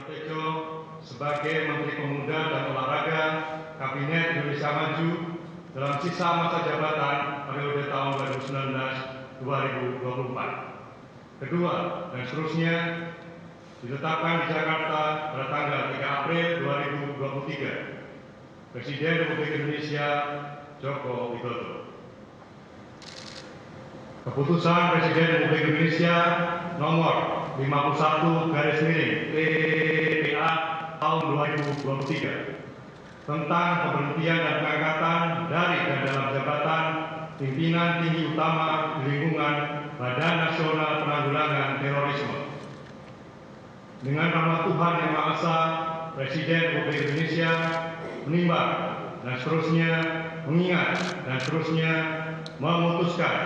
Tejo sebagai Menteri Pemuda dan Olahraga Kabinet Indonesia Maju dalam sisa masa jabatan periode tahun 2019-2024. Kedua, dan seterusnya ditetapkan di Jakarta pada tanggal 3 April 2023. Presiden Republik Indonesia Joko Widodo. Keputusan Presiden Republik Indonesia nomor 51/PPA tahun 2023 tentang pemberhentian dan pengangkatan dari dan dalam jabatan pimpinan tinggi utama di lingkungan Badan Nasional Penanggulangan Terorisme. Dengan rahmat Tuhan Yang Maha Esa, Presiden Republik Indonesia menimbang dan seterusnya mengingat dan seterusnya memutuskan,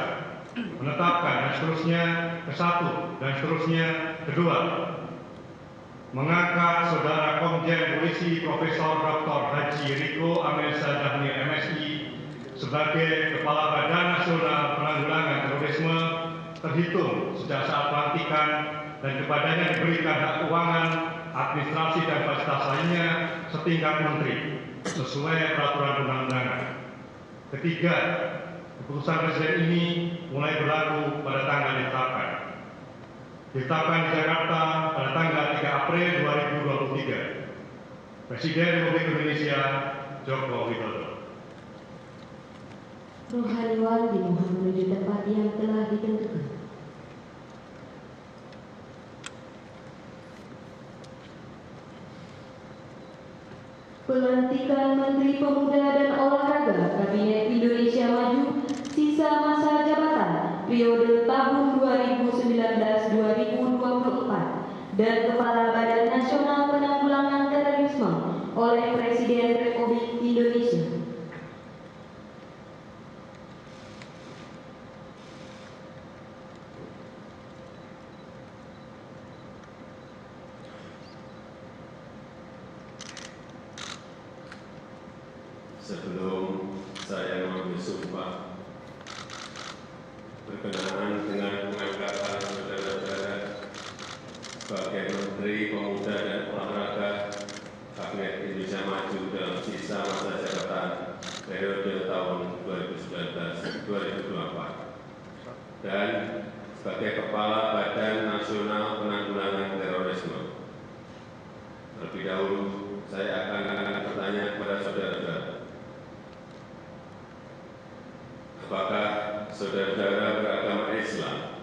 menetapkan dan seterusnya kesatu dan seterusnya kedua, mengangkat Saudara Komjen Polisi Profesor Dr. Haji Riko Amelsa Dhanil MSI sebagai Kepala Badan Nasional Penanggulangan Terorisme terhitung sejak saat pelantikan dan kepadanya diberikan hak keuangan, administrasi dan fasilitas lainnya setingkat menteri sesuai peraturan undang-undangan. Ketiga, keputusan Presiden ini mulai berlaku pada tanggal ditetapkan. Ditetapkan di Jakarta pada tanggal 3 April 2023. Presiden Republik Indonesia Joko Widodo. Rohaniwan dimohon menuju tempat yang telah ditentukan. Pelantikan Menteri Pemuda dan Olahraga Kabinet Indonesia Maju sisa masa jabatan periode tahun 2019-2024 dan Kepala Badan Nasional Penanggulangan Terorisme oleh Presiden Republik Indonesia. Sebelum saya mengambil sumpah berkenaan dengan pengangkatan saudara-saudara sebagai Menteri Pemuda dan Olahraga Kabinet Indonesia Maju dalam sisa masa jabatan periode tahun 2019-2024 dan sebagai Kepala Badan Nasional Penanggulangan Terorisme. Terlebih dahulu, saya akan bertanya kepada saudara-saudara. Apakah saudara-saudara beragama Islam?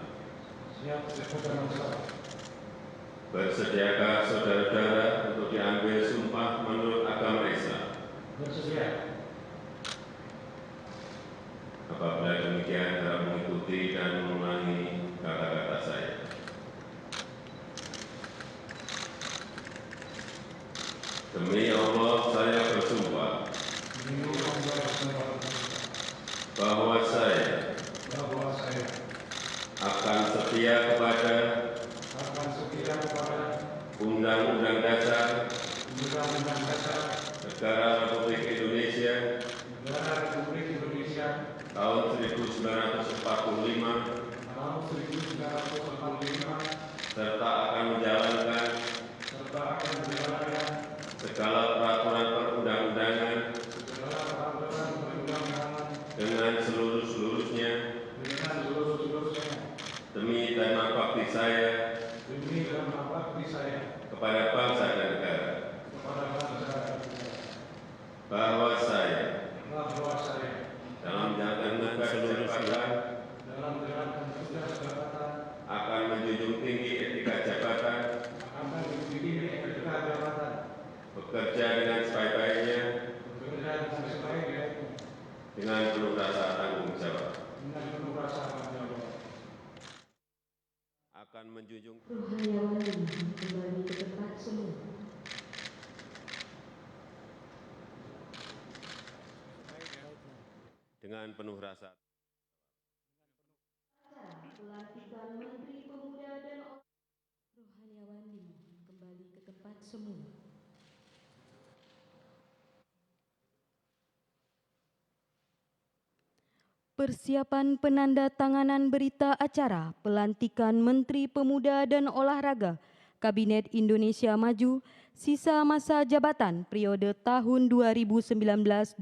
Bersediakah saudara-saudara untuk diambil sumpah menurut agama Islam? Bersedia. Apabila demikian, harap mengikuti dan mengulangi kata-kata saya. Demi Allah, saya bersumpah bahwa saya akan setia kepada Undang-Undang Dasar Negara Republik Indonesia tahun 1945 serta akan menjalankan segala peraturan perundang-undangan dengan seluruh-seluruhnya demi dan bakti saya kepada bangsa dan negara, bahwa saya dalam menjalankan tugas jabatan akan menjunjung tinggi etika jabatan, bekerja dengan sebaik-baiknya dengan penuh rasa tanggung jawab, akan menjunjung Rohaniwan dimohon kembali ke tempat semula. dengan penuh rasa. Pelantikan Menteri Pemuda dan Rohaniwan dimohon kembali ke tempat semula. Persiapan penandatanganan berita acara pelantikan Menteri Pemuda dan Olahraga Kabinet Indonesia Maju, sisa masa jabatan periode tahun 2019-2024,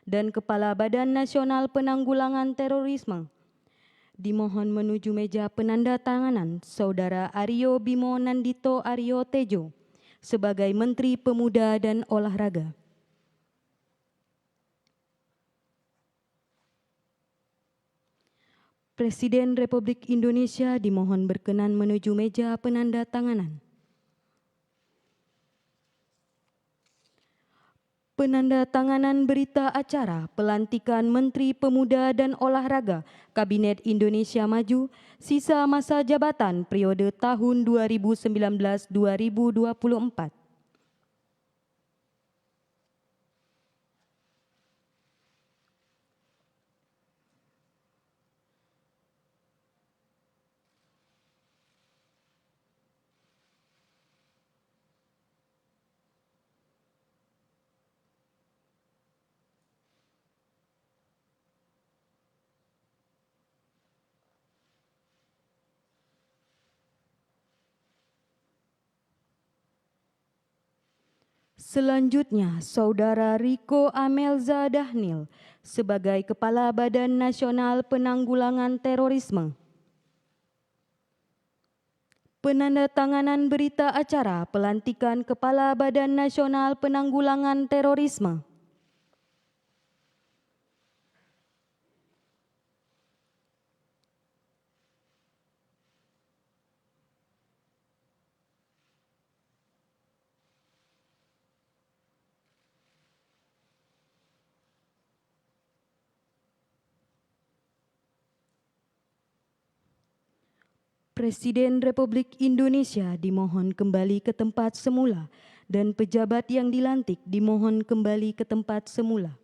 dan Kepala Badan Nasional Penanggulangan Terorisme. Dimohon menuju meja penandatanganan Saudara Aryo Bimo Nandito Aryo Tejo sebagai Menteri Pemuda dan Olahraga. Presiden Republik Indonesia dimohon berkenan menuju meja penandatanganan. Penandatanganan berita acara pelantikan Menteri Pemuda dan Olahraga Kabinet Indonesia Maju, sisa masa jabatan periode tahun 2019-2024. Selanjutnya, Saudara Riko Amelza Dhanil sebagai Kepala Badan Nasional Penanggulangan Terorisme. Penandatanganan berita acara pelantikan Kepala Badan Nasional Penanggulangan Terorisme. Presiden Republik Indonesia dimohon kembali ke tempat semula dan pejabat yang dilantik dimohon kembali ke tempat semula.